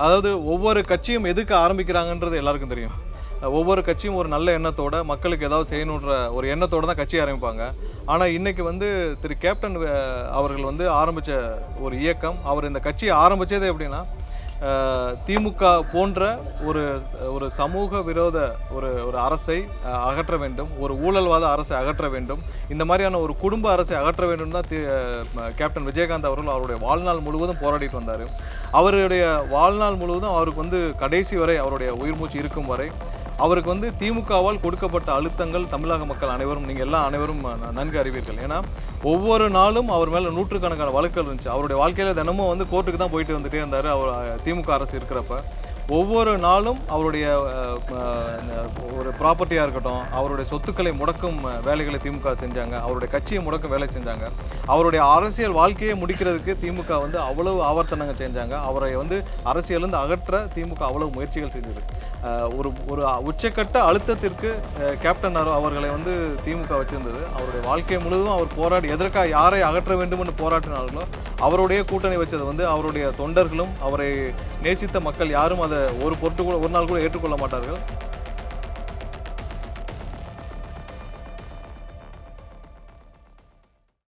அதாவது ஒவ்வொரு கட்சியும் எதுக்கு ஆரம்பிக்கிறாங்கன்றது எல்லாருக்கும் தெரியும். ஒவ்வொரு கட்சியும் ஒரு நல்ல எண்ணத்தோட மக்களுக்கு ஏதாவது செய்யணுன்ற ஒரு எண்ணத்தோட தான் கட்சி ஆரம்பிப்பாங்க. ஆனால் இன்னைக்கு வந்து திரு கேப்டன் அவர்கள் வந்து ஆரம்பித்த ஒரு இயக்கம், அவர் இந்த கட்சியை ஆரம்பித்ததே எப்படின்னா திமுக போன்ற ஒரு ஒரு சமூக விரோத ஒரு ஒரு அரசை அகற்ற வேண்டும், ஒரு ஊழல்வாத அரசை அகற்ற வேண்டும், இந்த மாதிரியான ஒரு குடும்ப அரசை அகற்ற வேண்டும் தான் கேப்டன் விஜயகாந்த் அவர்கள் அவருடைய வாழ்நாள் முழுவதும் போராடிட்டு வந்தார். அவருடைய வாழ்நாள் முழுவதும் அவருக்கு வந்து கடைசி வரை அவருடைய உயிர் மூச்சு இருக்கும் வரை அவருக்கு வந்து திமுகவால் கொடுக்கப்பட்ட அழுத்தங்கள் தமிழக மக்கள் அனைவரும், நீங்கள் எல்லாம் அனைவரும் நன்கு அறிவீர்கள். ஏன்னா ஒவ்வொரு நாளும் அவர் மேலே நூற்றுக்கணக்கான வழக்குகள் இருந்துச்சு. அவருடைய வாழ்க்கையில் தினமும் வந்து கோர்ட்டுக்கு தான் போயிட்டு வந்துட்டே இருந்தார். அவர் திமுக அரசு இருக்கிறப்ப ஒவ்வொரு நாளும் அவருடைய ஒரு ப்ராப்பர்ட்டியாக இருக்கட்டும், அவருடைய சொத்துக்களை முடக்கும் வேலைகளை திமுக செஞ்சாங்க, அவருடைய கட்சியை முடக்கும் வேலை செஞ்சாங்க, அவருடைய அரசியல் வாழ்க்கையை முடிக்கிறதுக்கு திமுக வந்து அவ்வளவு ஆவர்த்தனங்கள் செஞ்சாங்க. அவரை வந்து அரசியலிருந்து அகற்ற திமுக அவ்வளவு முயற்சிகள் செஞ்சது. ஒரு ஒரு உச்சக்கட்ட அழுத்தத்திற்கு கேப்டன் அவர்களை வந்து திமுக வச்சிருந்தது. அவருடைய வாழ்க்கை முழுவதும் அவர் போராடி எதற்காக யாரை அகற்ற வேண்டும் என்று போராட்டினார்களோ அவருடைய கூட்டணி வச்சது வந்து அவருடைய தொண்டர்களும் அவரை நேசித்த மக்கள் யாரும் அதை ஒரு நாள் கூட ஏற்றுக்கொள்ள மாட்டார்கள்.